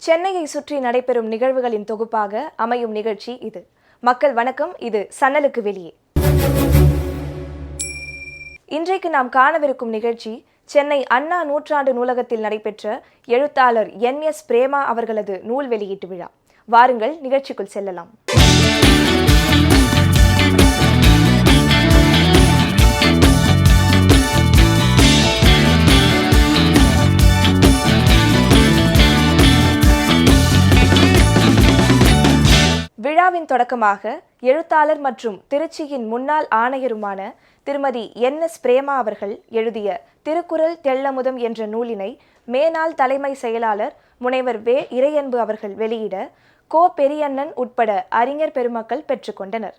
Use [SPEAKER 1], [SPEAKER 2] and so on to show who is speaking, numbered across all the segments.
[SPEAKER 1] சென்னையை சுற்றி நடைபெறும் நிகழ்வுகளின் தொகுப்பாக அமையும் நிகழ்ச்சி இது. மக்கள் வணக்கம், இது சன்னலுக்கு வெளியே. இன்றைக்கு நாம் காணவிருக்கும் நிகழ்ச்சி சென்னை அண்ணா நூற்றாண்டு நூலகத்தில் நடைபெற்ற எழுத்தாளர் NS பிரேமா அவர்களது நூல் வெளியீட்டு விழா. வாருங்கள், நிகழ்ச்சிக்குள் செல்லலாம். விழாவின் தொடக்கமாக எழுத்தாளர் மற்றும் திருச்சியின் முன்னாள் ஆணையருமான திருமதி NS பிரேமா அவர்கள் எழுதிய திருக்குறள் தெள்ளமுதம் என்ற நூலினை மேனாள் தலைமை செயலாளர் முனைவர் வே. இறையன்பு அவர்கள் வெளியிட கோ. பெரியண்ணன் உட்பட அறிஞர் பெருமக்கள் பெற்றுக்கொண்டனர்.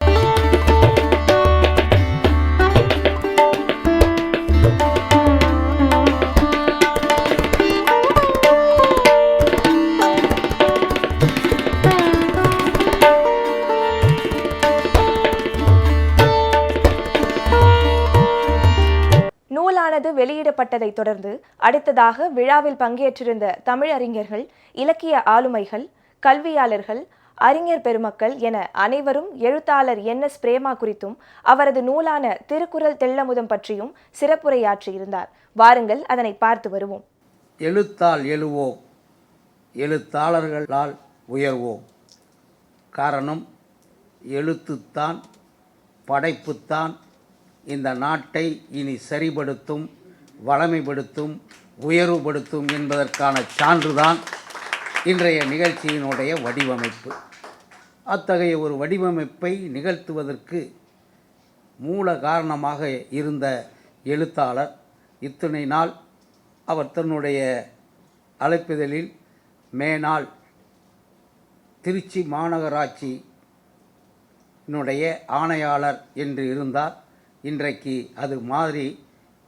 [SPEAKER 1] நூலானது வெளியிடப்பட்டதை தொடர்ந்து அடுத்ததாக விழாவில் பங்கேற்றிருந்த தமிழறிஞர்கள், இலக்கிய ஆளுமைகள், கல்வியாளர்கள், அறிஞர் பெருமக்கள் என அனைவரும் எழுத்தாளர் NS பிரேமா குறித்தும் அவரது நூலான திருக்குறள் தெள்ளமுதம் பற்றியும் சிறப்புரையாற்றியிருந்தார். வாருங்கள், அதனை பார்த்து வருவோம்.
[SPEAKER 2] எழுத்தால் எழுவோம், எழுத்தாளர்களால் உயர்வோம். காரணம், எழுத்துத்தான், படைப்புத்தான் இந்த நாட்டை இனி சரிபடுத்தும், வளமைப்படுத்தும், உயர்வுபடுத்தும் என்பதற்கான சான்றுதான் இன்றைய நிகழ்ச்சியினுடைய வடிவமைப்பு. அத்தகைய ஒரு வடிவமைப்பை நிகழ்த்துவதற்கு மூல காரணமாக இருந்த எழுத்தாளர் இத்தனை நாள் அவர் தன்னுடைய அழைப்பிதழில் மேனாள் திருச்சி மாநகராட்சியினுடைய ஆணையாளர் என்று இருந்தார். இன்றைக்கு அது மாறி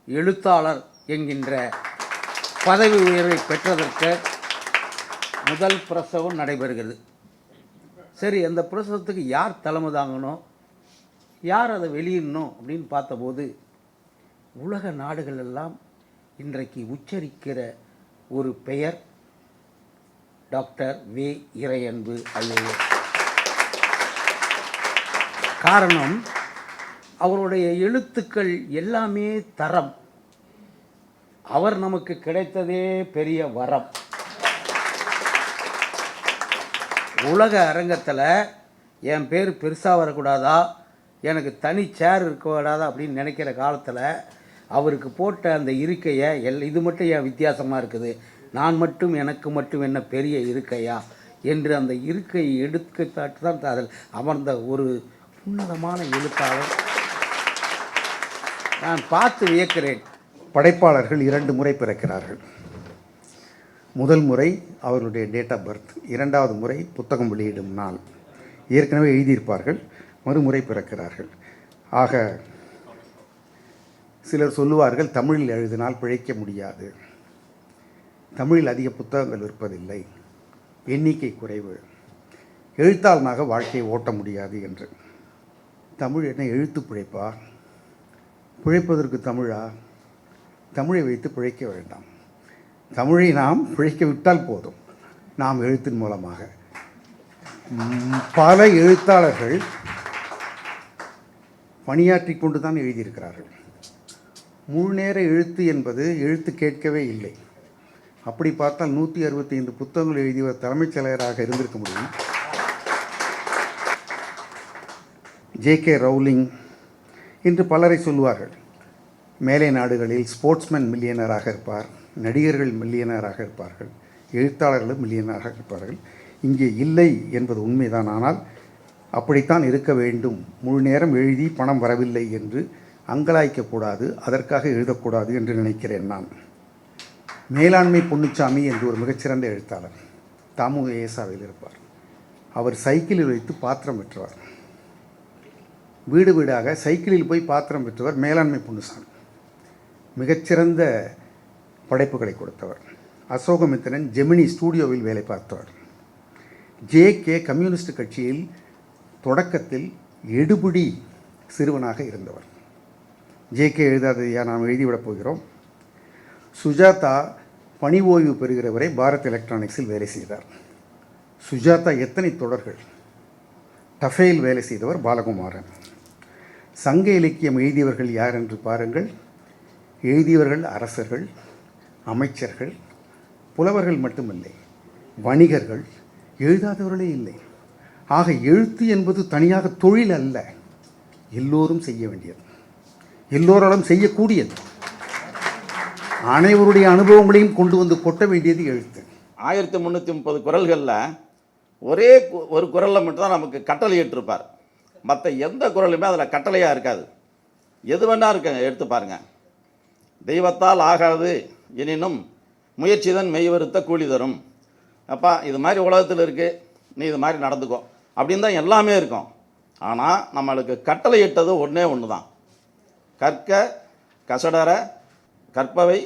[SPEAKER 2] எழுத்தாளர் என்கின்ற பதவி உயர்வை பெற்றதற்கு முதல் பிரசவம் நடைபெறுகிறது. சரி, அந்த பிரசவத்துக்கு யார் தலைமை தாங்கணும், யார் அதை வெளியிடணும் அப்படின்னு பார்த்தபோது உலக நாடுகள் எல்லாம் இன்றைக்கு உச்சரிக்கிற ஒரு பெயர் டாக்டர் வே. இறையன்பு ஐஏஎஸ். காரணம், அவருடைய எழுத்துக்கள் எல்லாமே தரம். அவர் நமக்கு கிடைத்ததே பெரிய வரம். உலக அரங்கத்தில் என் பேர் பெருசாக வரக்கூடாதா, எனக்கு தனி சேர் இருக்கக்கூடாதா அப்படின்னு நினைக்கிற காலத்தில் அவருக்கு போட்ட அந்த இருக்கையை இது மட்டும் என் வித்தியாசமாக இருக்குது, நான் மட்டும் எனக்கு மட்டும் என்ன பெரிய இருக்கையா என்று அந்த இருக்கையை எடுத்துக்காட்டு தான் அதில் அமர்ந்த ஒரு உன்னதமான எழுத்தாளர். நான் பார்த்து வியக்கிறேன்.
[SPEAKER 3] படைப்பாளர்கள் 2 முறை பிறக்கிறார்கள். முதல் முறை அவர்களுடைய டேட் ஆஃப் பர்த், 2வது முறை புத்தகம் வெளியிடும் நாள். ஏற்கனவே எழுதியிருப்பார்கள், மறுமுறை பிறக்கிறார்கள். ஆக சிலர் சொல்லுவார்கள், தமிழில் எழுதினால் பிழைக்க முடியாது, தமிழில் அதிக புத்தகங்கள் விற்பதில்லை, எண்ணிக்கை குறைவு, எழுத்தாளனாக வாழ்க்கையை ஓட்ட முடியாது என்று. தமிழ் என்ன எழுத்து பிழைப்பா? பிழைப்பதற்கு தமிழா? தமிழை வைத்து பிழைக்க வேண்டாம். தமிழை நாம் பிழைக்க விட்டால் போதும். நாம் எழுத்தின் மூலமாக பல எழுத்தாளர்கள் பணியாற்றி கொண்டு தான் எழுதியிருக்கிறார்கள். முழு நேர எழுத்து என்பது எழுத்து கேட்கவே இல்லை. அப்படி பார்த்தால் 165 புத்தகங்கள் எழுதியவர் தலைமைச் செயலராக இருந்திருக்க முடியும். JK ரவுலிங் என்று பலரை சொல்லுவார்கள். மேலை நாடுகளில் ஸ்போர்ட்ஸ்மேன் மில்லியனராக இருப்பார், நடிகர்கள் மில்லியனராக இருப்பார்கள், எழுத்தாளர்களும் மில்லியனராக இருப்பார்கள். இங்கே இல்லை என்பது உண்மைதான். ஆனால் அப்படித்தான் இருக்க வேண்டும். முழு நேரம் எழுதி பணம் வரவில்லை என்று அங்கலாய்க்கக்கூடாது, அதற்காக எழுதக்கூடாது என்று நினைக்கிறேன் நான். மேலாண்மை பொன்னுச்சாமி என்று ஒரு மிகச்சிறந்த எழுத்தாளர் தாமு ஏசாவில் இருப்பார். அவர் சைக்கிளில் வைத்து பாத்திரம் பெற்றவர். வீடு வீடாக சைக்கிளில் போய் பாத்திரம் பெற்றவர் மேலாண்மை பொன்னுசாமி. மிகச்சிறந்த படைப்புகளை கொடுத்தவர். அசோகமித்திரன் ஜெமினி ஸ்டூடியோவில் வேலை பார்த்தவர். JK கம்யூனிஸ்ட் கட்சியில் தொடக்கத்தில் எடுபிடி சிறுவனாக இருந்தவர். JK எழுதாதையா நாம் எழுதிவிடப் போகிறோம். சுஜாதா பணி ஓய்வு பெறுகிற வரை பாரத் எலக்ட்ரானிக்ஸில் வேலை செய்தார். சுஜாதா எத்தனை தொடர்கள். டஃபேல் வேலை செய்தவர் பாலகுமாரன். சங்க இலக்கியம் எழுதியவர்கள் யார் என்று பாருங்கள். எழுதியவர்கள் அரசர்கள், அமைச்சர்கள், புலவர்கள் மட்டுமில்லை, வணிகர்கள், எழுதாதவர்களே இல்லை. ஆக எழுத்து என்பது தனியாக தொழில் அல்ல, எல்லோரும் செய்ய வேண்டியது, எல்லோராலும் செய்யக்கூடியது. அனைவருடைய அனுபவங்களையும் கொண்டு வந்து கொட்ட வேண்டியது எழுத்து.
[SPEAKER 4] 1330 குறள்களில் ஒரே ஒரு குறளில் மட்டும்தான் நமக்கு கட்டளை ஏற்றிருப்பார். மற்ற எந்த குறளுமே அதில் கட்டளையாக இருக்காது. எது வேணா இருக்குங்க, எடுத்து பாருங்க. தெய்வத்தால் ஆகாது எனினும் முயற்சிதான் மெய்வருத்த கூலி தரும். அப்பா இது மாதிரி உலகத்தில் இருக்குது, நீ இது மாதிரி நடந்துக்கோ அப்படின்னு தான் எல்லாமே இருக்கும். ஆனால் நம்மளுக்கு கட்டளை இட்டது ஒன்றே ஒன்று தான். கற்க கசடர கற்பவை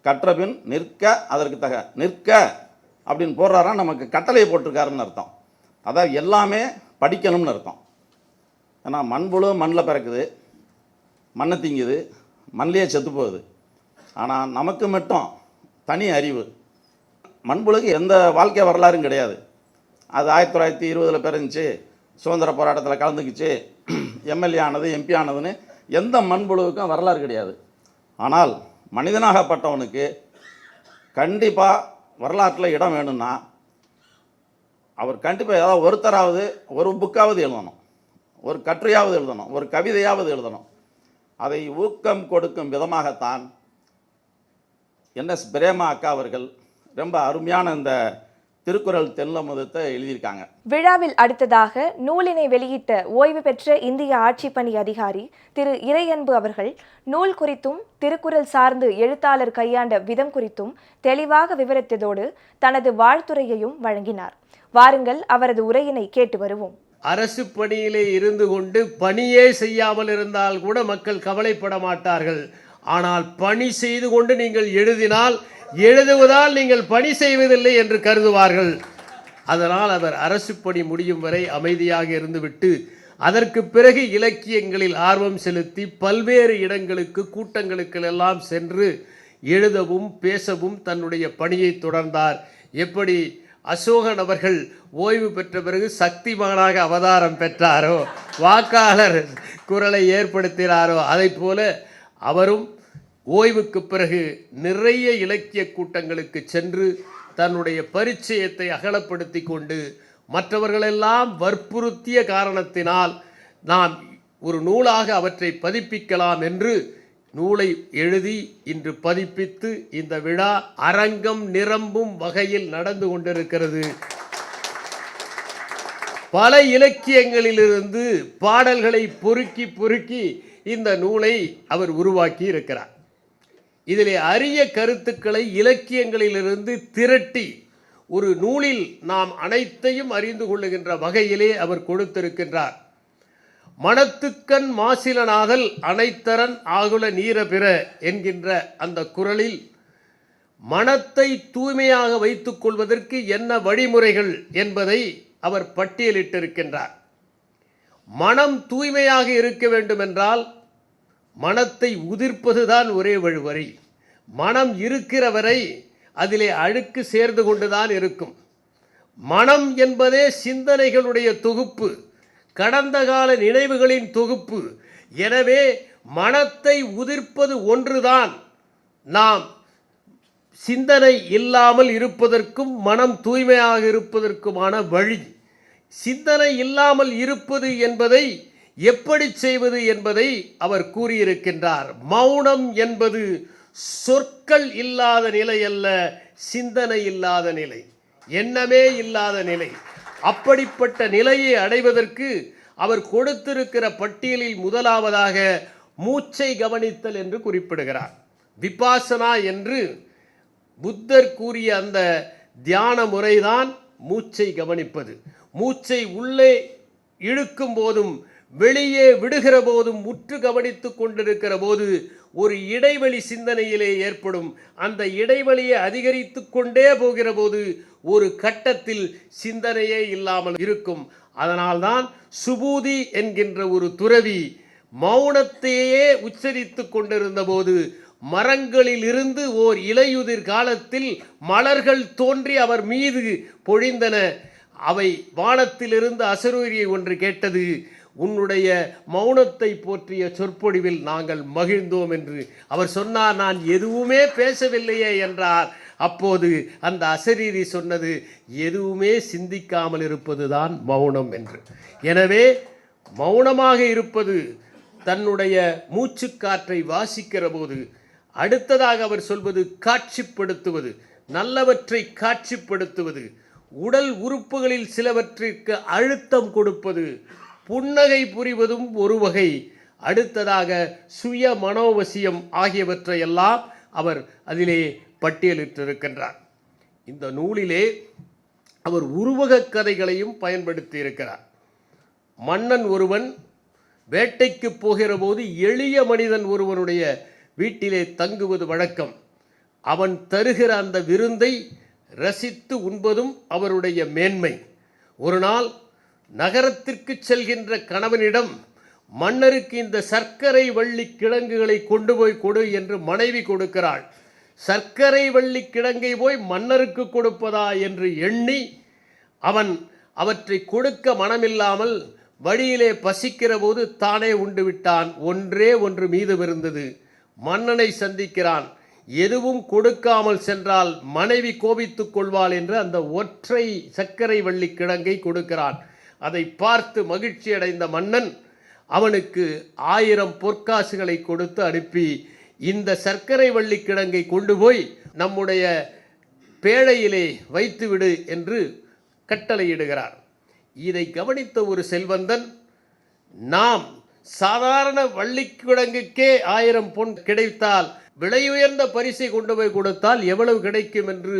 [SPEAKER 4] கற்றபின் நிற்க அதற்கு தக. நிற்க அப்படின்னு போடுறாரா, நமக்கு கட்டளையை போட்டிருக்காருன்னு அர்த்தம். அதாவது எல்லாமே படிக்கணும்னு அர்த்தம். ஏன்னா மண்புழு மண்ணில் பிறக்குது, மண்ணை திங்குது, மண்ணிலேயே செத்து போகுது. ஆனால் நமக்கு மட்டும் தனி அறிவு. மண்புழுக்கு எந்த வாழ்க்கை வரலாறும் கிடையாது. அது 1920 பிறந்துச்சு, சுதந்திர போராட்டத்தில் கலந்துக்குச்சு, எம்எல்ஏ ஆனது, எம்பி ஆனதுன்னு எந்த மண்புழுவுக்கும் வரலாறு கிடையாது. ஆனால் மனிதனாகப்பட்டவனுக்கு கண்டிப்பாக வரலாற்றில் இடம் வேணும்னா அவர் கண்டிப்பாக ஏதாவது ஒருத்தராவது ஒரு புக்காவது எழுதணும், ஒரு கட்டுரையாவது எழுதணும், ஒரு கவிதையாவது எழுதணும். அதை ஊக்கம் கொடுக்கும் விதமாகத்தான் என்எஸ் பிரேமா அக்கா அவர்கள் ரொம்ப அருமையான இந்த திருக்குறள் தென்னமுதத்தை எழுதியிருக்காங்க.
[SPEAKER 1] விழாவில் அடுத்ததாக நூலினை வெளியிட்ட ஓய்வு பெற்ற இந்திய ஆட்சிப்பணி அதிகாரி திரு இறையன்பு அவர்கள் நூல் குறித்தும் திருக்குறள் சார்ந்து எழுத்தாளர் கையாண்ட விதம் குறித்தும் தெளிவாக விவரித்ததோடு தனது வாழ்த்துரையையும் வழங்கினார். வாருங்கள் அவரது உரையினை கேட்டு வருவோம்.
[SPEAKER 5] அரசு பணியிலே இருந்து கொண்டு பணியே செய்யாமல் இருந்தால் கூட மக்கள் கவலைப்பட மாட்டார்கள். ஆனால் பணி செய்து கொண்டு நீங்கள் எழுதினால், எழுதுவதால் நீங்கள் பணி செய்வதில்லை என்று கருதுவார்கள். அதனால் அவர் அரசு பணி முடியும் வரை அமைதியாக இருந்துவிட்டு அதற்கு பிறகு இலக்கியங்களில் ஆர்வம் செலுத்தி பல்வேறு இடங்களுக்கு, கூட்டங்களுக்கு எல்லாம் சென்று எழுதவும் பேசவும் தன்னுடைய பணியை தொடர்ந்தார். எப்படி அசோகன் அவர்கள் ஓய்வு பெற்ற பிறகு சக்திமானாக அவதாரம் பெற்றாரோ, வாக்காளர் குரலை ஏற்படுத்தினாரோ, அதை போல அவரும் ஓய்வுக்கு பிறகு நிறைய இலக்கிய கூட்டங்களுக்கு சென்று தன்னுடைய பரிச்சயத்தை அகலப்படுத்தி கொண்டு மற்றவர்களெல்லாம் வற்புறுத்திய காரணத்தினால் நாம் ஒரு நூலாக அவற்றை பதிப்பிக்கலாம் என்று நூலை எழுதி இன்று பதிப்பித்து இந்த விழா அரங்கம் நிரம்பும் வகையில் நடந்து கொண்டிருக்கிறது. பல இலக்கியங்களிலிருந்து பாடல்களை பொறுக்கி பொறுக்கி இந்த நூலை அவர் உருவாக்கி இருக்கிறார். இதிலே அரிய கருத்துக்களை இலக்கியங்களிலிருந்து திரட்டி ஒரு நூலில் நாம் அனைத்தையும் அறிந்து கொள்ளுகின்ற வகையிலே அவர் கொடுத்திருக்கின்றார். மனத்துக்கண் மாசிலனாதல் அனைத்தரன் ஆகுல நீர பிற என்கின்ற அந்த குறளில் மனத்தை தூய்மையாக வைத்துக் கொள்வதற்கு என்ன வழிமுறைகள் என்பதை அவர் பட்டியலிட்டிருக்கின்றார். மனம் தூய்மையாக இருக்க வேண்டுமென்றால் மனத்தை உதிர்ப்பதுதான் ஒரே வழி. மனம் இருக்கிற வரை அதிலே அழுக்கு சேர்ந்து கொண்டுதான் இருக்கும். மனம் என்பதே சிந்தனைகளுடைய தொகுப்பு, கடந்த கால நினைவுகளின் தொகுப்பு. எனவே மனத்தை உதிர்ப்பது ஒன்றுதான் நாம் சிந்தனை இல்லாமல் இருப்பதற்கும் மனம் தூய்மையாக இருப்பதற்குமான வழி. சிந்தனை இல்லாமல் இருப்பது என்பதை எப்படி செய்வது என்பதை அவர் கூறியிருக்கின்றார். மௌனம் என்பது சொற்கள் இல்லாத நிலை அல்ல, சிந்தனை இல்லாத நிலை, எண்ணமே இல்லாத நிலை. அப்படிப்பட்ட நிலையை அடைவதற்கு அவர் கொடுத்திருக்கிற பட்டியலில் முதலாவதாக மூச்சை கவனித்தல் என்று குறிப்பிடுகிறார். விபாசனா என்று புத்தர் கூறிய அந்த தியான முறைதான் மூச்சை கவனிப்பது. மூச்சை உள்ளே இழுக்கும் போதும் வெளியே விடுகிற போதும் உற்று கவனித்து கொண்டிருக்கிற போது ஒரு இடைவெளி சிந்தனையிலே ஏற்படும். அந்த இடைவெளியை அதிகரித்து கொண்டே போகிற போது ஒரு கட்டத்தில் சிந்தனையே இல்லாமல் இருக்கும். அதனால்தான் சுபூதி என்கின்ற ஒரு துறவி மௌனத்தையே உச்சரித்து கொண்டிருந்த போது மரங்களில் இருந்து ஓர் இலையுதிர் காலத்தில் மலர்கள் தோன்றி அவர் மீது பொழிந்தன. அவை வானத்திலிருந்து அசரீரி ஒன்று கேட்டது, உன்னுடைய மௌனத்தை போற்றிய சொற்பொழிவில் நாங்கள் மகிழ்ந்தோம் என்று அவர் சொன்னார். நான் எதுவுமே பேசவில்லையே என்றார். அப்போது அந்த அசரீரி சொன்னது, எதுவுமே சிந்திக்காமல் இருப்பதுதான் மௌனம் என்று. எனவே மௌனமாக இருப்பது, தன்னுடைய மூச்சுக்காற்றை வாசிக்கிற போது, அடுத்ததாக அவர் சொல்வது காட்சிப்படுத்துவது, நல்லவற்றை காட்சிப்படுத்துவது, உடல் உறுப்புகளில் சிலவற்றிற்கு அழுத்தம் கொடுப்பது, புன்னகை புரிவதும் ஒரு வகை, அடுத்ததாக சுய மனோவசியம் ஆகியவற்றையெல்லாம் அவர் அதிலே பட்டியலிட்டிருக்கின்றார். இந்த நூலிலே அவர் உருவகக் கதைகளையும் பயன்படுத்தி இருக்கிறார். மன்னன் ஒருவன் வேட்டைக்கு போகிற போது எளிய மனிதன் ஒருவனுடைய வீட்டிலே தங்குவது வழக்கம். அவன் தருகிற அந்த விருந்தை ரசித்து உண்பதும் அவருடைய மேன்மை. ஒரு நாள் நகரத்திற்கு செல்கின்ற கணவனிடம், மன்னருக்கு இந்த சர்க்கரை வள்ளி கிழங்குகளை கொண்டு போய் கொடு என்று மனைவி கொடுக்கிறாள். சர்க்கரை வள்ளி கிழங்கை போய் மன்னருக்கு கொடுப்பதா என்று எண்ணி அவன் அவற்றை கொடுக்க மனமில்லாமல் வழியிலே பசிக்கிற போது தானே உண்டு விட்டான். ஒன்றே ஒன்று மீதமிருந்தது. மன்னனை சந்திக்கிறான். எதுவும் கொடுக்காமல் சென்றால் மனைவி கோபித்துக் கொள்வாள் என்று அந்த ஒற்றை சர்க்கரை வள்ளி கிழங்கை கொடுக்கிறான். அதை பார்த்து மகிழ்ச்சி அடைந்த மன்னன் அவனுக்கு 1000 பொற்காசுகளை கொடுத்து அனுப்பி, இந்த சர்க்கரை வள்ளி கிழங்கை கொண்டு போய் நம்முடைய பேழையிலே வைத்துவிடு என்று கட்டளையிடுகிறார். இதை கவனித்த ஒரு செல்வந்தன், நாம் சாதாரண வள்ளிக்கிழங்குக்கே 1000 பொன் கிடைத்தால் விலையுயர்ந்த பரிசை கொண்டு போய் கொடுத்தால் எவ்வளவு கிடைக்கும் என்று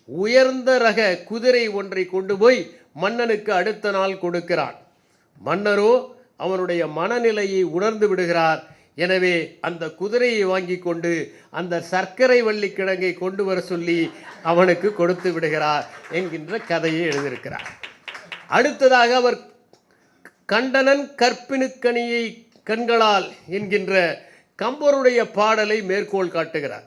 [SPEAKER 5] உயர்ந்த ரக குதிரை ஒன்றை கொண்டு போய் மன்னனுக்கு அடுத்த நாள் கொடுக்கிறான். மன்னரோ அவனுடைய மனநிலையை உணர்ந்து விடுகிறார். எனவே அந்த குதிரையை வாங்கி கொண்டு அந்த சர்க்கரை வள்ளி கிழங்கை கொண்டு வர சொல்லி அவனுக்கு கொடுத்து விடுகிறார் என்கின்ற கதையை எழுதியிருக்கிறார். அடுத்ததாக அவர் கண்டனன் கற்பினுக்கணியை கண்களால் என்கின்ற கம்பருடைய பாடலை மேற்கோள் காட்டுகிறார்.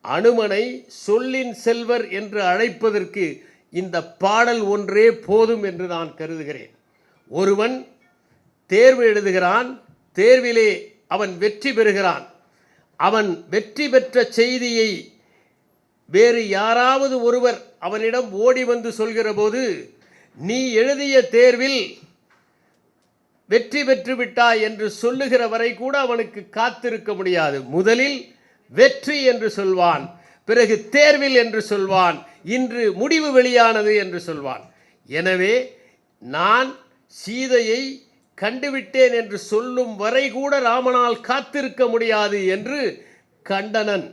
[SPEAKER 5] அனுமனை சொல்லின் செல்வர் என்று அழைப்பதற்கு இந்த பாடல் ஒன்றே போதும் என்று நான் கருதுகிறேன். ஒருவன் தேர்வு எழுதுகிறான், தேர்விலே அவன் வெற்றி பெறுகிறான். அவன் வெற்றி பெற்ற செய்தியை வேறு யாராவது ஒருவர் அவனிடம் ஓடி வந்து சொல்கிற போது, நீ எழுதிய தேர்வில் வெற்றி பெற்று விட்டாய் என்று சொல்லுகிற வரை கூட அவனுக்கு காத்திருக்க முடியாது. முதலில் வெற்றி என்று சொல்வான், பிறகு தேர்வில் என்று சொல்வான், இன்று முடிவு வெளியானது என்று சொல்வான். எனவே நான் சீதையை கண்டுவிட்டேன் என்று சொல்லும் வரை கூட ராமனால் காத்திருக்க முடியாது என்று கண்டனன்.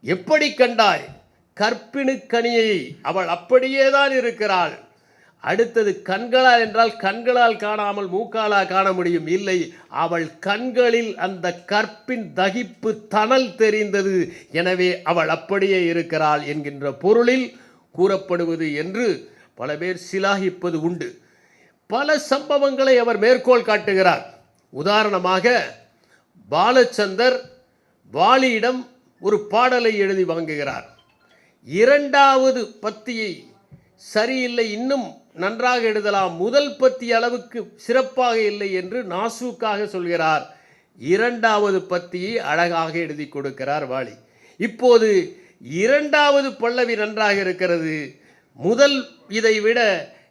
[SPEAKER 5] எப்படி கண்டாய்? கற்பினுக்கணியை, அவள் அப்படியேதான் இருக்கிறாள். அடுத்தது கண்களால் என்றால் கண்களால் காணாமல் மூக்காலா காண முடியும்? இல்லை, அவள் கண்களில் அந்த கற்பின் தகிப்பு தணல் தெரிந்தது. எனவே அவள் அப்படியே இருக்கிறாள் என்கின்ற பொருளில் கூறப்படுவது என்று பல பேர் சிலாகிப்பது உண்டு. பல சம்பவங்களை அவர் மேற்கோள் காட்டுகிறார். உதாரணமாக, பாலச்சந்தர் வாலியிடம் ஒரு பாடலை எழுதி வாங்குகிறார். 2வது பத்தியை சரியில்லை, இன்னும் நன்றாக எழுதலாம், முதல் பத்தி அளவுக்கு சிறப்பாக இல்லை என்று நாசூக்காக சொல்கிறார். 2வது பத்தியை அழகாக எழுதி கொடுக்கிறார் வாலி. இப்போது 2வது பல்லவி நன்றாக இருக்கிறது, முதல் இதை விட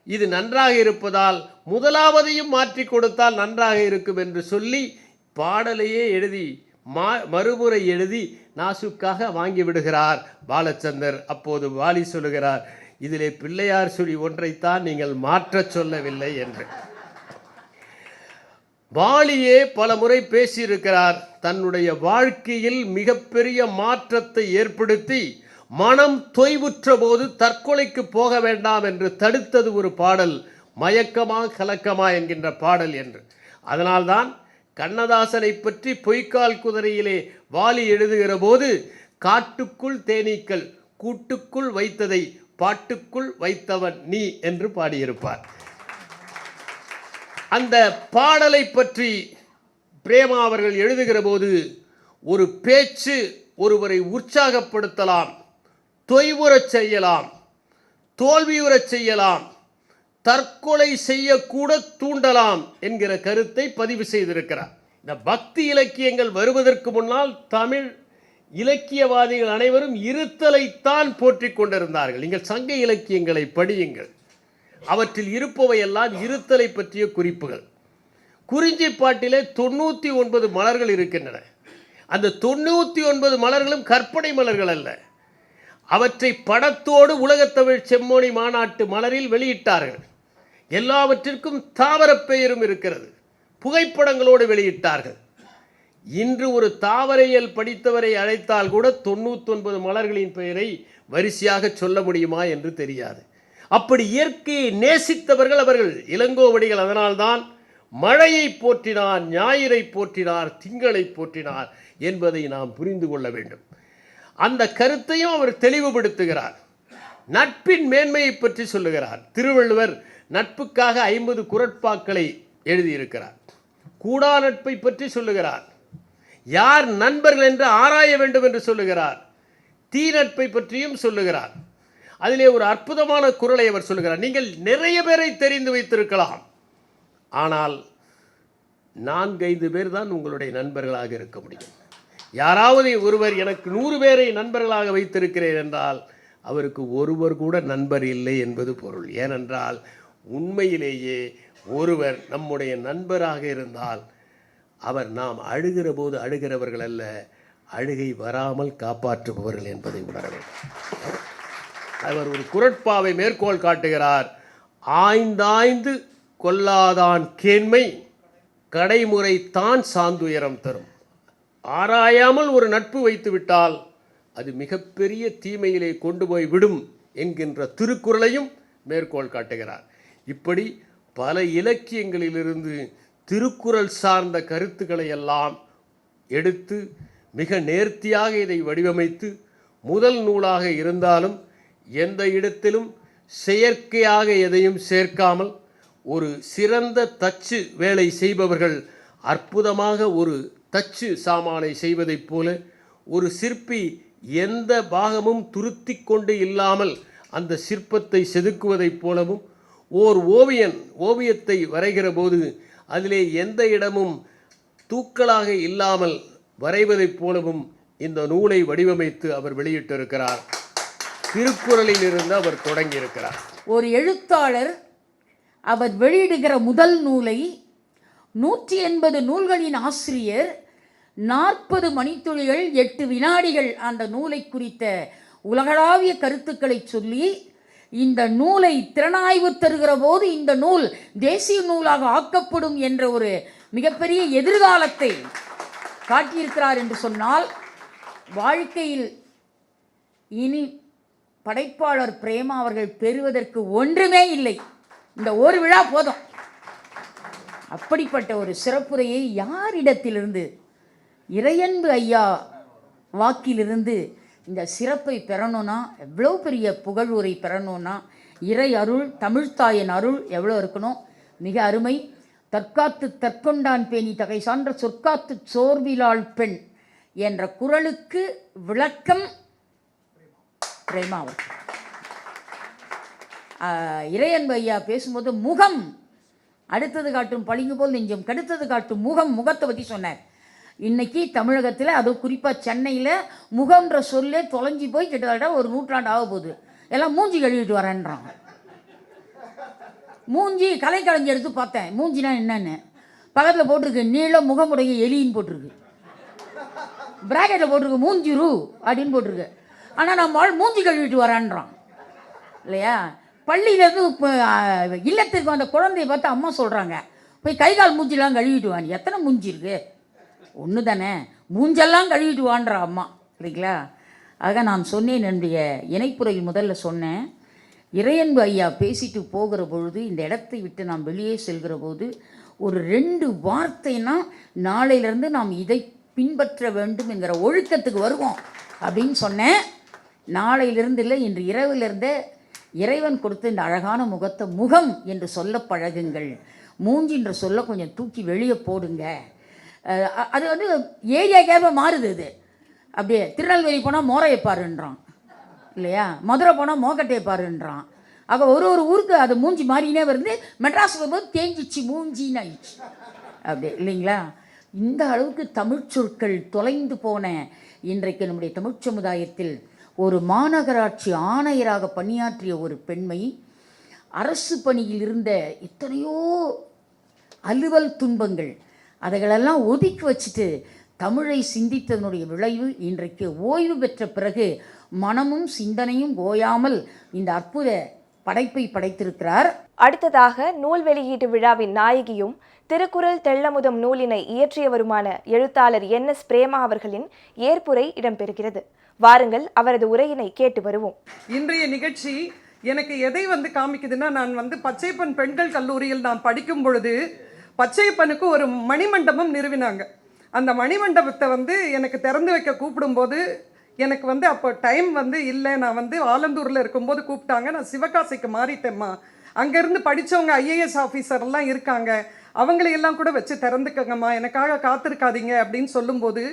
[SPEAKER 5] இது நன்றாக இருப்பதால் முதலாவதையும் மாற்றி கொடுத்தால் நன்றாக இருக்கும் என்று சொல்லி பாடலையே எழுதி மறுமுறை எழுதி நாசுக்காக வாங்கி விடுகிறார் பாலச்சந்தர். அப்போது வாலி சொல்லுகிறார், இதிலே பிள்ளையார் சொல்லி ஒன்றைத்தான் நீங்கள் மாற்றச் சொல்லவில்லை என்று. வாலியே பல முறை பேசியிருக்கிறார். தன்னுடைய வாழ்க்கையில் மிகப்பெரிய மாற்றத்தை ஏற்படுத்தி மனம் தொய்வுற்ற போது தற்கொலைக்கு போக வேண்டாம் என்று தடுத்தது ஒரு பாடல், மயக்கமா கலக்கமா என்கின்ற பாடல் என்று. அதனால்தான் கண்ணதாசனை பற்றி பொய்க்கால் குதிரையிலே வாலி எழுதுகிற போது, காட்டுக்குள் தேனீக்கள் கூட்டுக்குள் வைத்ததை பாட்டுக்குள் வைத்தவன் நீ என்று பாடியிருப்பார். அந்த பாடலை பற்றி பிரேமா அவர்கள் எழுதுகிற போது, ஒரு பேச்சு ஒருவரை உற்சாகப்படுத்தலாம், தொய்வுறச் செய்யலாம், தோல்வியுறச் செய்யலாம், தற்கொலை செய்யக்கூட தூண்டலாம் என்கிற கருத்தை பதிவு செய்திருக்கிறார். இந்த பக்தி இலக்கியங்கள் வருவதற்கு முன்னால் தமிழ் இலக்கியவாதிகள் அனைவரும் இருத்தலைத்தான் போற்றிக் கொண்டிருந்தார்கள். நீங்கள் சங்க இலக்கியங்களை படியுங்கள், அவற்றில் இருப்பவையெல்லாம் இருத்தலை பற்றிய குறிப்புகள். குறிஞ்சிப்பாட்டிலே 99 மலர்கள் இருக்கின்றன. அந்த 99 மலர்களும் கற்பனை மலர்கள் அல்ல. அவற்றை படத்தோடு உலகத்தமிழ் செம்மொழி மாநாட்டு மலரில் வெளியிட்டார்கள். எல்லாவற்றிற்கும் தாவர பெயரும் இருக்கிறது, புகைப்படங்களோடு வெளியிட்டார்கள். இன்று ஒரு தாவரையியல் படித்தவரை அழைத்தால் கூட 99 மலர்களின் பெயரை வரிசையாக சொல்ல முடியுமா என்று தெரியாது. அப்படி இயற்கையை நேசித்தவர்கள் அவர்கள். இளங்கோவடிகள் அதனால்தான் மழையை போற்றினார், ஞாயிறை போற்றினார், திங்களை போற்றினார் என்பதை நாம் புரிந்து கொள்ள வேண்டும். அந்த கருத்தையும் அவர் தெளிவுபடுத்துகிறார். நட்பின் மேன்மையை பற்றி சொல்லுகிறார். திருவள்ளுவர் நட்புக்காக 50 குறட்பாக்களை எழுதியிருக்கிறார். கூடா நட்பை பற்றி சொல்லுகிறார். யார் நண்பர்கள் என்று ஆராய வேண்டும் என்று சொல்லுகிறார். தீ நட்பை பற்றியும் சொல்லுகிறார். அதிலே ஒரு அற்புதமான குறளை அவர் சொல்லுகிறார். நீங்கள் நிறைய பேரை தெரிந்து வைத்திருக்கலாம், ஆனால் 4-5 பேர் தான் உங்களுடைய நண்பர்களாக இருக்க முடியும். யாராவது ஒருவர் எனக்கு 100 பேரை நண்பர்களாக வைத்திருக்கிறேன் என்றால் அவருக்கு ஒருவர் கூட நண்பர் இல்லை என்பது பொருள். ஏனென்றால் உண்மையிலேயே ஒருவர் நம்முடைய நண்பராக இருந்தால் அவர் நாம் அழுகிற போது அழுகிறவர்கள் அல்ல, அழுகை வராமல் காப்பாற்றுபவர்கள் என்பதை உணர வேண்டும். அவர் ஒரு குறட்பாவை மேற்கோள் காட்டுகிறார். ஆய்ந்தாய்ந்து கொல்லாதான் கேண்மை கடைமுறை தான் சாந்துயரம் தரும். ஆராயாமல் ஒரு நட்பு வைத்து விட்டால் அது மிகப்பெரிய தீமையிலே கொண்டு போய் விடும் என்கின்ற திருக்குறளையும் மேற்கோள் காட்டுகிறார். இப்படி பல இலக்கியங்களிலிருந்து திருக்குறள் சார்ந்த கருத்துக்களை எல்லாம் எடுத்து மிக நேர்த்தியாக இதை வடிவமைத்து முதல் நூலாக இருந்தாலும் எந்த இடத்திலும் செயற்கையாக எதையும் சேர்க்காமல் ஒரு சிறந்த தச்சு வேலை செய்பவர்கள் அற்புதமாக ஒரு தச்சு சாமானை செய்வதைப் போல ஒரு சிற்பி எந்த பாகமும் துருத்தி கொண்டு இல்லாமல் அந்த சிற்பத்தை செதுக்குவதைப் போலவும் ஓர் ஓவியத்தை வரைகிற போது அதிலே எந்த இடமும் தூக்கலாக இல்லாமல் வரைவதைப் போலவும் இந்த நூலை வடிவமைத்து அவர் வெளியிட்டிருக்கிறார். திருக்குறளில் இருந்து அவர் தொடங்கியிருக்கிறார்.
[SPEAKER 6] ஒரு எழுத்தாளர் அவர் வெளியிடுகிற முதல் நூலை 180 நூல்களின் ஆசிரியர் 40 மணித்துளிகள் 8 வினாடிகள் அந்த நூலை குறித்த உலகளாவிய கருத்துக்களை சொல்லி இந்த நூலை திறனாய்வு தருகிற போது இந்த நூல் தேசிய நூலாக ஆக்கப்படும் என்ற ஒரு மிகப்பெரிய எதிர்காலத்தை காட்டியிருக்கிறார் என்று சொன்னால் வாழ்க்கையில் இனி படைப்பாளர் பிரேமா அவர்கள் பெறுவதற்கு ஒன்றுமே இல்லை. இந்த ஒரு விழா போதும். அப்படிப்பட்ட ஒரு சிறப்புரையை யாரிடத்திலிருந்து, இறையன்பு ஐயா வாக்கிலிருந்து இந்த சிறப்பை பெறணும்னா, எவ்வளோ பெரிய புகழுரை பெறணும்னா, இறை அருள், தமிழ்த்தாயின் அருள் எவ்வளோ இருக்கணும். மிக அருமை. தற்காத்து தற்கொண்டான் பேணி தகை சான்ற சொற்காத்து சோர்விலாள் பெண் என்ற குறளுக்கு விளக்கம் பிரேமா அவர்கள். இறையன்பு ஐயா பேசும்போது முகம் அடுத்தது காட்டும் பளிங்கு போல் நெஞ்சம் கடுத்தது காட்டும் முகத்தை பற்றி சொன்னார். இன்னைக்கு தமிழகத்தில், அதுவும் குறிப்பாக சென்னையில் முகம்ன்ற சொல்லே தொலைஞ்சி போய் கிட்டத்தட்ட ஒரு நூற்றாண்டு ஆக போகுது. எல்லாம் மூஞ்சி கழுவிட்டு வரேன்றான். மூஞ்சி கலைக்கலைஞ்சி எடுத்து பார்த்தேன், மூஞ்சினா என்னன்னு பக்கத்தில் போட்டிருக்கு, நீளம் முகமுடைய எலின்னு போட்டிருக்கு, பிராக்கெட்டில் போட்டிருக்கு மூஞ்சி ரூ அப்படின்னு போட்டிருக்கு. ஆனால் நம்ம மூஞ்சி கழுவிட்டு வரேன்றான் இல்லையா. பள்ளியிலேருந்து இல்லத்திற்கு அந்த குழந்தைய பார்த்து அம்மா சொல்கிறாங்க, போய் கை கால் மூஞ்சிலாம் கழுவிட்டு வாங்க. எத்தனை மூஞ்சி இருக்கு? ஒன்று தானே, மூஞ்செல்லாம் கழுவிட்டு வான்ற அம்மா இல்லைங்களா. ஆக நான் சொன்னேன், என்னுடைய இணைப்புரையில் முதல்ல சொன்னேன், இறையன்பு ஐயா பேசிட்டு போகிற பொழுது, இந்த இடத்தை விட்டு நாம் வெளியே செல்கிற போது ஒரு 2 வார்த்தைனா நாளையிலேருந்து நாம் இதை பின்பற்ற வேண்டும் என்கிற ஒழுக்கத்துக்கு வருவோம் அப்படின்னு சொன்னேன். நாளையிலிருந்து இல்லை, இன்று இரவிலிருந்தே இறைவன் கொடுத்த இந்த அழகான முகத்தை முகம் என்று சொல்ல பழகுங்கள். மூஞ்சின்ற சொல்ல கொஞ்சம் தூக்கி வெளியே போடுங்க. அது வந்து ஏரியாக்கேற்ப மாறுது. அது அப்படியே திருநெல்வேலி போனால் மோரையை பாருன்றான் இல்லையா, மதுரை போனால் மோக்கட்டையை பாருன்றான். ஆக ஒரு ஒரு ஊருக்கு அது மூஞ்சி மாறினே வருது. மெட்ராஸ் வரும்போது தேஞ்சிச்சு மூஞ்சின்னு ஆயிடுச்சு அப்படி இல்லைங்களா? இந்த அளவுக்கு தமிழ் சொற்கள் தொலைந்து போன இன்றைக்கு நம்முடைய தமிழ் சமுதாயத்தில் ஒரு மாநகராட்சி ஆணையராக பணியாற்றிய ஒரு பெண்மை, அரசு பணியில் இருந்த எத்தனையோ அலுவல் துன்பங்கள் அதைகளெல்லாம் ஒதுக்கி வச்சுட்டு தமிழை சிந்தித்ததனுடைய விளைவு இன்றைக்கு ஓய்வு பெற்ற பிறகு மனமும் சிந்தனையும் ஓயாமல் இந்த அற்புத படைப்பை படைத்திருக்கிறார்.
[SPEAKER 1] அடுத்ததாக நூல் வெளியீட்டு விழாவின் நாயகியும் திருக்குறள் தெள்ளமுதம் நூலினை இயற்றியவருமான எழுத்தாளர் NS பிரேமா அவர்களின் ஏற்புரை இடம்பெறுகிறது. வாருங்கள், அவரது உரையினை கேட்டு வருவோம்.
[SPEAKER 7] இன்றைய நிகழ்ச்சி எனக்கு எதை காமிக்குதுன்னா, நான் பச்சையப்பன் பெண்கள் கல்லூரியில் நான் படிக்கும் பொழுது பச்சையப்பனுக்கு ஒரு மணிமண்டபம் நிறுவினாங்க. அந்த மணிமண்டபத்தை எனக்கு திறந்து வைக்க கூப்பிடும்போது எனக்கு அப்போ டைம் இல்லை. நான் ஆலந்தூரில் இருக்கும்போது கூப்பிட்டாங்க. நான் சிவகாசிக்கு மாறிட்டேம்மா. அங்கேருந்து படித்தவங்க IAS ஆஃபீஸர்லாம் இருக்காங்க, அவங்களையெல்லாம் கூட வச்சு திறந்துக்கங்கம்மா, எனக்காக காத்திருக்காதீங்க அப்படின்னு சொல்லும்போது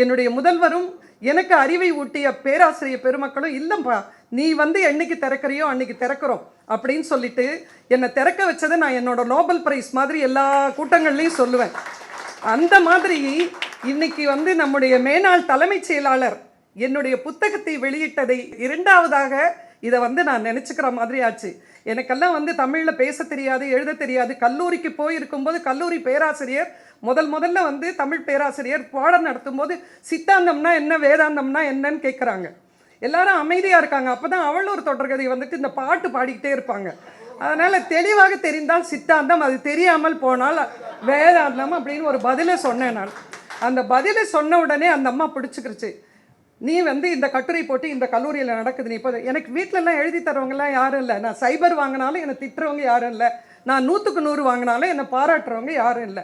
[SPEAKER 7] என்னுடைய முதல்வரும் எனக்கு அறிவை ஊட்டிய பேராசிரியர் பெருமக்களும், இல்லைப்பா நீ என்னைக்கு திறக்கிறியோ அன்னைக்கு திறக்கிறோம் அப்படின்னு சொல்லிட்டு என்னை திறக்க வச்சதை நான் என்னோட நோபல் பிரைஸ் மாதிரி எல்லா கூட்டங்கள்லையும் சொல்லுவேன். அந்த மாதிரி இன்னைக்கு நம்முடைய மேனாள் தலைமைச் செயலாளர் என்னுடைய புத்தகத்தை வெளியிட்டதை இரண்டாவதாக இதை நான் நினச்சிக்கிற மாதிரி ஆச்சு. எனக்கெல்லாம் தமிழில் பேச தெரியாது, எழுத தெரியாது. கல்லூரிக்கு போயிருக்கும்போது கல்லூரி பேராசிரியர் முதல்ல தமிழ் பேராசிரியர் பாடம் நடத்தும்போது சித்தாந்தம்னா என்ன, வேதாந்தம்னா என்னன்னு கேட்குறாங்க. எல்லாரும் அமைதியாக இருக்காங்க. அப்போ தான் அவளூர் தொடர்கதை இந்த பாட்டு பாடிக்கிட்டே இருப்பாங்க. அதனால் தெளிவாக தெரிந்தால் சித்தாந்தம், அது தெரியாமல் போனால் வேதாந்தம் அப்படின்னு ஒரு பதிலை சொன்னேன் நான். அந்த பதிலை சொன்ன உடனே அந்த அம்மா பிடிச்சிக்கிருச்சு. நீ இந்த கட்டுரை போட்டு இந்த கல்லூரியில் நடக்குது, நீ இப்போ எனக்கு வீட்டிலலாம் எழுதி தரவங்கலாம் யாரும் இல்லை. நான் சைபர் வாங்கினாலும் என்னை திட்டுறவங்க யாரும் இல்லை. நான் 100க்கு 100 வாங்கினாலும் என்னை பாராட்டுறவங்க யாரும் இல்லை.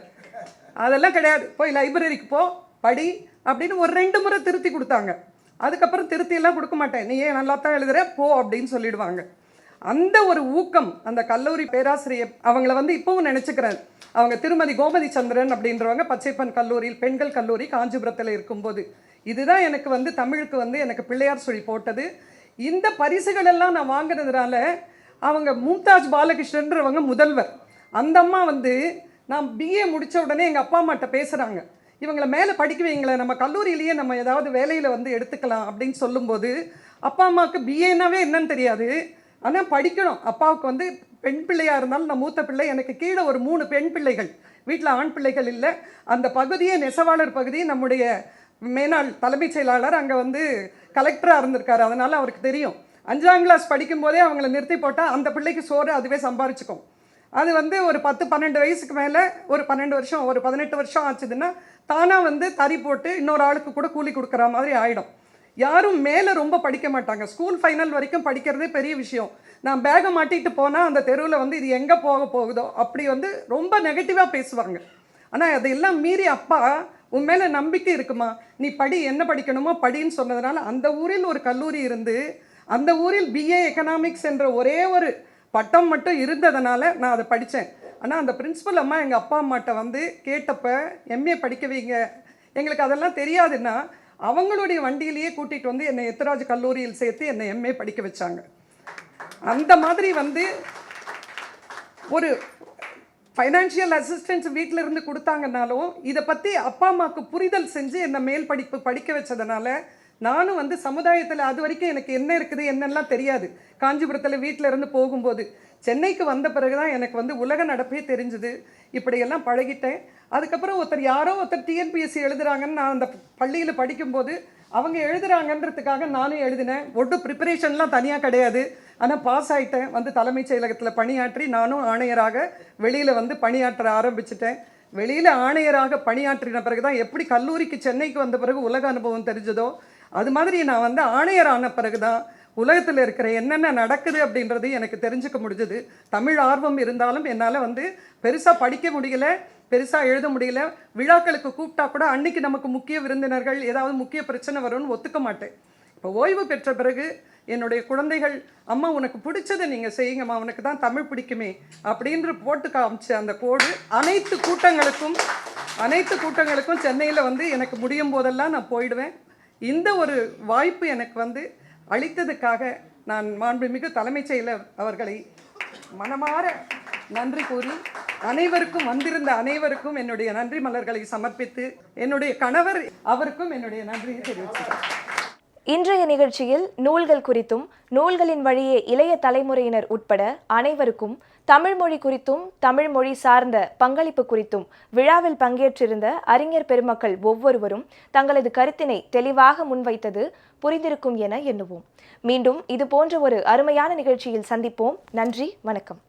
[SPEAKER 7] அதெல்லாம் கிடையாது. போய் லைப்ரரிக்கு போ, படி அப்படின்னு ஒரு 2 முறை திருத்தி கொடுத்தாங்க. அதுக்கப்புறம் திருத்தியெல்லாம் கொடுக்க மாட்டேன், நீ ஏன் நல்லா தான் எழுதுற போ அப்படின்னு சொல்லிடுவாங்க. அந்த ஒரு ஊக்கம் அந்த கல்லூரி பேராசிரியர் அவங்கள இப்போவும் நினச்சிக்கிறேன். அவங்க திருமதி கோமதி சந்திரன் அப்படின்றவங்க பச்சைப்பன் கல்லூரியில் பெண்கள் கல்லூரி காஞ்சிபுரத்தில் இருக்கும்போது இதுதான் எனக்கு தமிழுக்கு எனக்கு பிள்ளையார் சொல்லி போட்டது. இந்த பரிசுகள் எல்லாம் நான் வாங்கினதுனால அவங்க மும்தாஜ் பாலகிருஷ்ணன்றவங்க முதல்வர். அந்த அம்மா நான் BA முடித்த உடனே எங்கள் அப்பா அம்மாட்ட பேசுகிறாங்க, இவங்களை மேலே படிக்க வைங்களேன், நம்ம கல்லூரியிலேயே நம்ம ஏதாவது வேலையில் எடுத்துக்கலாம் அப்படின்னு சொல்லும்போது, அப்பா அம்மாவுக்கு BAனாவே என்னன்னு தெரியாது, ஆனால் படிக்கணும். அப்பாவுக்கு பெண் பிள்ளையாக இருந்தாலும் நான் மூத்த பிள்ளை, எனக்கு கீழே ஒரு 3 பெண் பிள்ளைகள், வீட்டில் ஆண் பிள்ளைகள் இல்லை. அந்த பகுதியே நெசவாளர் பகுதி. நம்முடைய மேனாள் தலைமைச் செயலாளர் அங்கே கலெக்டராக இருந்திருக்காரு, அதனால் அவருக்கு தெரியும். 5ஆம் கிளாஸ் படிக்கும்போதே அவங்கள நிறுத்தி போட்டால் அந்த பிள்ளைக்கு சோறு அதுவே சம்பாரிச்சுக்கும். அது ஒரு 10-12 வயசுக்கு மேலே ஒரு 12 வருஷம் ஒரு 18 வருஷம் ஆச்சுதுன்னா தானாக தறி போட்டு இன்னொரு ஆளுக்கு கூட கூலி கொடுக்குற மாதிரி ஆகிடும். யாரும் மேலே ரொம்ப படிக்க மாட்டாங்க. ஸ்கூல் ஃபைனல் வரைக்கும் படிக்கிறதே பெரிய விஷயம். நான் பேகை மாட்டிட்டு போனால் அந்த தெருவில் இது எங்கே போகுதோ அப்படி ரொம்ப நெகட்டிவாக பேசுவாங்க. ஆனால் அதையெல்லாம் மீறி அப்பா உன் மேலே நம்பிக்கை இருக்குமா, நீ படி, என்ன படிக்கணுமோ படின்னு சொன்னதுனால அந்த ஊரில் ஒரு கல்லூரி இருந்து அந்த ஊரில் BA எக்கனாமிக்ஸ் என்ற ஒரே ஒரு பட்டம் மட்டும் இருந்ததுனால நான் அதை படித்தேன். ஆனால் அந்த பிரின்சிபல் அம்மா எங்கள் அப்பா அம்மாட்ட கேட்டப்போ MA படிக்க வைங்க, எங்களுக்கு அதெல்லாம் தெரியாதுன்னா அவங்களுடைய வண்டியிலேயே கூட்டிகிட்டு என்னை எத்திராஜ் கல்லூரியில் சேர்த்து என்னை MA படிக்க வச்சாங்க. அந்த மாதிரி ஒரு ஃபைனான்ஷியல் அசிஸ்டன்ஸ் வீட்டில் இருந்து கொடுத்தாங்கன்னாலும் இதை பற்றி அப்பா அம்மாவுக்கு புரிதல் செஞ்சு என்னை மேல் படிப்பு படிக்க வச்சதுனால நானும் சமுதாயத்தில் அது வரைக்கும் எனக்கு என்ன இருக்குது என்னெல்லாம் தெரியாது. காஞ்சிபுரத்தில் வீட்டில் இருந்து போகும்போது சென்னைக்கு வந்த பிறகு தான் எனக்கு உலக நடப்பே தெரிஞ்சுது. இப்படியெல்லாம் பழகிட்டேன். அதுக்கப்புறம் யாரோ ஒருத்தர் TNPSC எழுதுகிறாங்கன்னு நான் அந்த பள்ளியில் படிக்கும்போது அவங்க எழுதுகிறாங்கன்றதுக்காக நானும் எழுதினேன். ஒன்றும் ப்ரிப்பரேஷன்லாம் தனியாக கிடையாது. ஆனால் பாஸ் ஆகிட்டேன். தலைமைச் செயலகத்தில் பணியாற்றி நானும் ஆணையராக வெளியில் பணியாற்ற ஆரம்பிச்சிட்டேன். வெளியில் ஆணையராக பணியாற்றின பிறகு தான் எப்படி கல்லூரிக்கு சென்னைக்கு வந்த பிறகு உலக அனுபவம் தெரிஞ்சதோ அது மாதிரி நான் ஆணையர் ஆன பிறகு தான் உலகத்தில் இருக்கிற என்னென்ன நடக்குது அப்படின்றது எனக்கு தெரிஞ்சுக்க முடிஞ்சது. தமிழ் ஆர்வம் இருந்தாலும் என்னால் பெருசாக படிக்க முடியல, பெருசாக எழுத முடியல. விழாக்களுக்கு கூப்பிட்டா கூட அன்னைக்கு நமக்கு முக்கிய விருந்தினர்கள் ஏதாவது முக்கிய பிரச்சனை வரும்னு ஒத்துக்க மாட்டேன். இப்போ ஓய்வு பெற்ற பிறகு என்னுடைய குழந்தைகள், அம்மா உனக்கு பிடிச்சதை நீங்கள் செய்யுங்கம்மா, உனக்கு தான் தமிழ் பிடிக்குமே அப்படின்ற போட்டு காமிச்ச அந்த கோடு அனைத்து கூட்டங்களுக்கும் சென்னையில் எனக்கு முடியும் போதெல்லாம் நான் போயிடுவேன். இந்த ஒரு வாய்ப்பு எனக்கு அளித்ததுக்காக நான் மாண்புமிகு தலைமைச் செயலர் அவர்களை மனமாற நன்றி கூறி அனைவருக்கும் வந்திருந்த அனைவருக்கும் என்னுடைய நன்றி மலர்களை சமர்ப்பித்து என்னுடைய கணவர் அவருக்கும் என்னுடைய நன்றியை தெரிவிக்கிறேன்.
[SPEAKER 1] இன்றைய நிகழ்ச்சியில் நூல்கள் குறித்தும் நூல்களின் வழியே இளைய தலைமுறையினர் உட்பட அனைவருக்கும் தமிழ் மொழி குறித்தும் தமிழ் மொழி சார்ந்த பங்களிப்பு குறித்தும் விழாவில் பங்கேற்றிருந்த அறிஞர் பெருமக்கள் ஒவ்வொருவரும் தங்களது கருத்தினை தெளிவாக முன்வைத்தது புரிந்திருக்கும் என எண்ணுவோம். மீண்டும் இது போன்ற ஒரு அருமையான நிகழ்ச்சியில் சந்திப்போம். நன்றி, வணக்கம்.